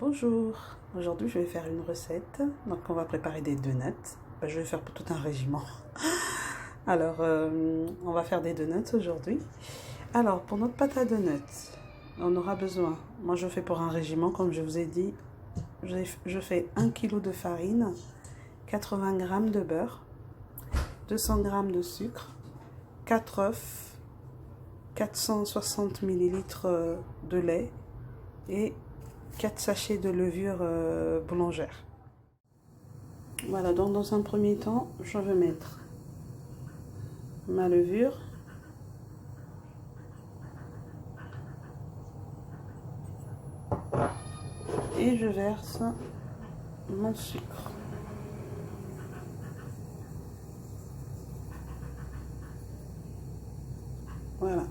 Bonjour, aujourd'hui je vais faire une recette. Donc on va préparer des donuts. Je vais faire pour tout un régiment. Alors on va faire des donuts aujourd'hui. Alors pour notre pâte à donuts, on aura besoin, moi je fais pour un régiment comme je vous ai dit, je fais 1 kg de farine, 80 g de beurre, 200 g de sucre, 4 œufs, 460 ml de lait et 4 sachets de levure boulangère. Voilà, donc dans un premier temps, je vais mettre ma levure. Et je verse mon sucre. Voilà.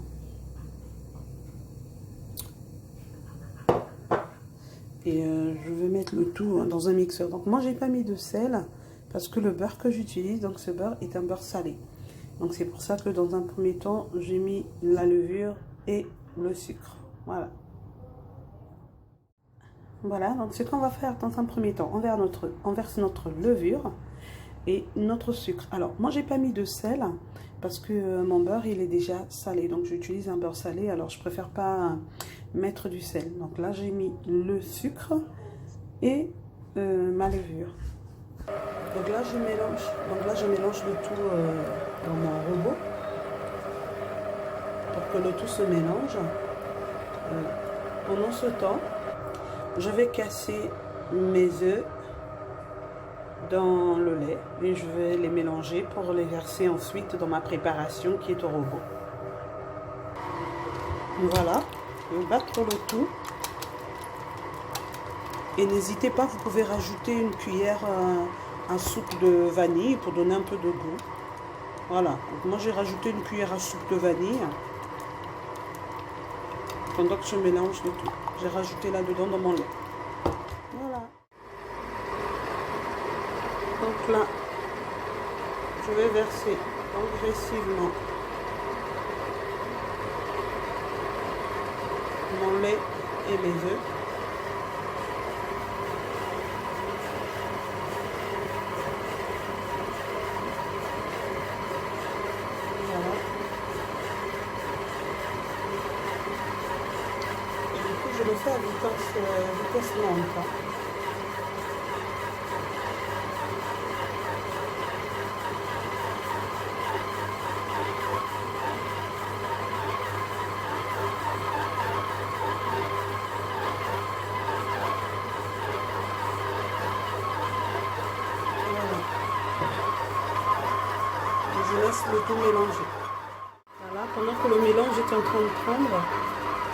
Et je vais mettre le tout dans un mixeur. Donc moi, j'ai pas mis de sel parce que le beurre que j'utilise, donc ce beurre est un beurre salé. Donc c'est pour ça que dans un premier temps, j'ai mis la levure et le sucre. Voilà. Voilà, donc ce qu'on va faire dans un premier temps, on verse notre levure et notre sucre. Alors, moi, j'ai pas mis de sel parce que mon beurre, il est déjà salé. Donc, j'utilise un beurre salé. Alors, je préfère pas mettre du sel. Donc là, j'ai mis le sucre et ma levure. Donc là, je mélange le tout dans mon robot pour que le tout se mélange. Pendant ce temps, je vais casser mes œufs dans le lait et je vais les mélanger pour les verser ensuite dans ma préparation qui est au robot. Voilà, je vais battre le tout et n'hésitez pas, vous pouvez rajouter une cuillère à soupe de vanille pour donner un peu de goût. Voilà, donc moi j'ai rajouté une cuillère à soupe de vanille pendant que je mélange le tout. J'ai rajouté là-dedans dans mon lait. Voilà. Donc là, je vais verser progressivement mon lait et mes œufs. Voilà. Et du coup, je le fais à vitesse lente. Je laisse le tout mélanger. Voilà, pendant que le mélange est en train de prendre,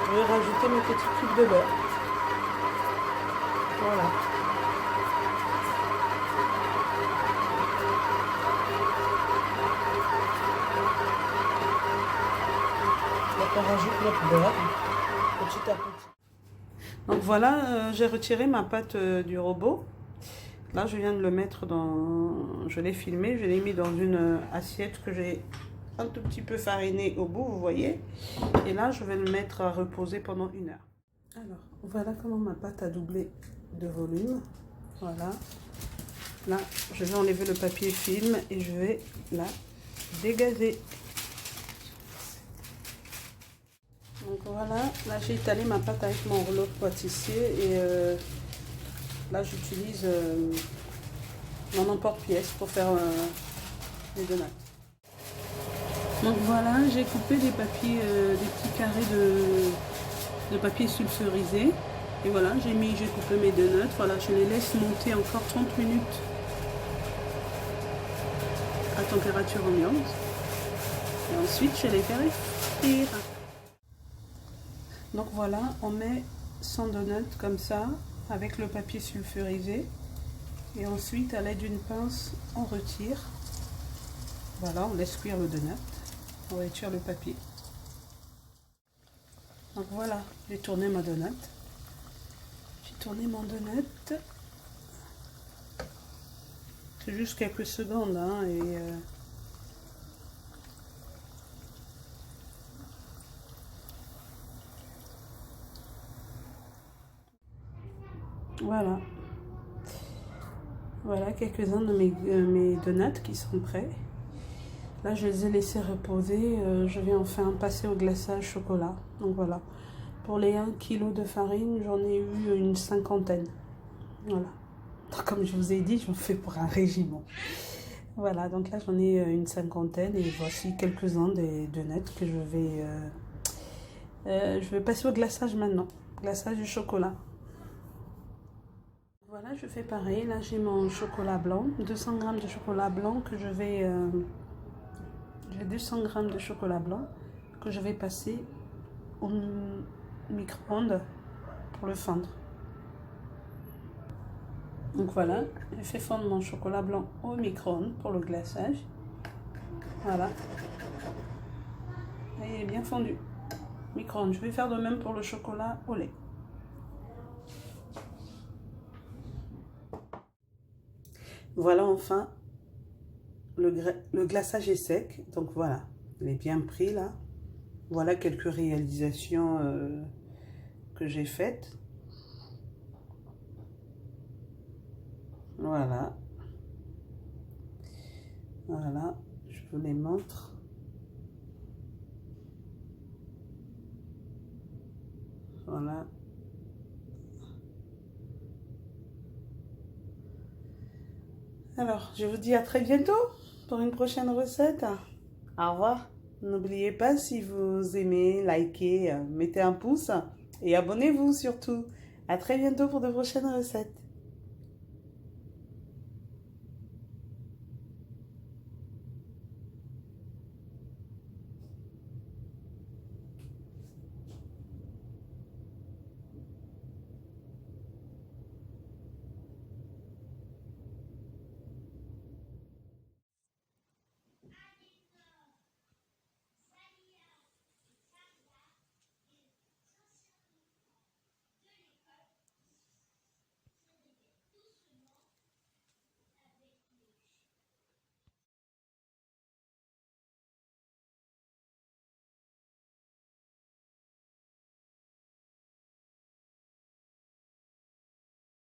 je vais rajouter mes petits cubes de beurre. Voilà. Donc on rajoute notre beurre petit à petit. Donc voilà, j'ai retiré ma pâte du robot. Là, je viens de le mettre dans... Je l'ai filmé, je l'ai mis dans une assiette que j'ai un tout petit peu farinée au bout, vous voyez. Et là, je vais le mettre à reposer pendant 1 heure. Alors, voilà comment ma pâte a doublé de volume. Voilà. Là, je vais enlever le papier film et je vais la dégazer. Donc voilà, là j'ai étalé ma pâte avec mon rouleau de pâtissier et là j'utilise mon emporte-pièce pour faire les donuts. Donc voilà, j'ai coupé des papiers, des petits carrés de papier sulfurisé. Et voilà, j'ai coupé mes donuts. Voilà, je les laisse monter encore 30 minutes à température ambiante. Et ensuite, je les fais frire. Donc voilà, on met 100 donuts comme ça, avec le papier sulfurisé. Et ensuite, à l'aide d'une pince, on retire. Voilà, on laisse cuire le donut. On retire le papier. Donc voilà, j'ai tourné ma donut. J'ai tourné mon donut. C'est juste quelques secondes, hein, et Voilà. Voilà quelques-uns de mes donuts qui sont prêts. Là, je les ai laissés reposer. Je vais enfin passer au glaçage chocolat. Donc voilà. Pour les 1 kg de farine, j'en ai eu une 50aine. Voilà. Donc, comme je vous ai dit, j'en fais pour un régiment. Voilà, donc là, j'en ai une 50aine. Et voici quelques-uns des donuts que je vais passer au glaçage maintenant. Glaçage du chocolat. Voilà, je fais pareil. Là, j'ai mon chocolat blanc. 200 g de chocolat blanc que je vais... j'ai 200 g de chocolat blanc que je vais passer au micro-ondes pour le fondre. Donc voilà, je fais fondre mon chocolat blanc au micro-ondes pour le glaçage. Voilà. Et il est bien fondu. Micro-ondes. Je vais faire de même pour le chocolat au lait. Voilà, enfin, le glaçage est sec. Donc voilà, il est bien pris là. Voilà quelques réalisations que j'ai faites. Voilà. Voilà, je vous les montre. Voilà. Alors, je vous dis à très bientôt pour une prochaine recette. Au revoir. N'oubliez pas, si vous aimez, likez, mettez un pouce et abonnez-vous surtout. À très bientôt pour de prochaines recettes.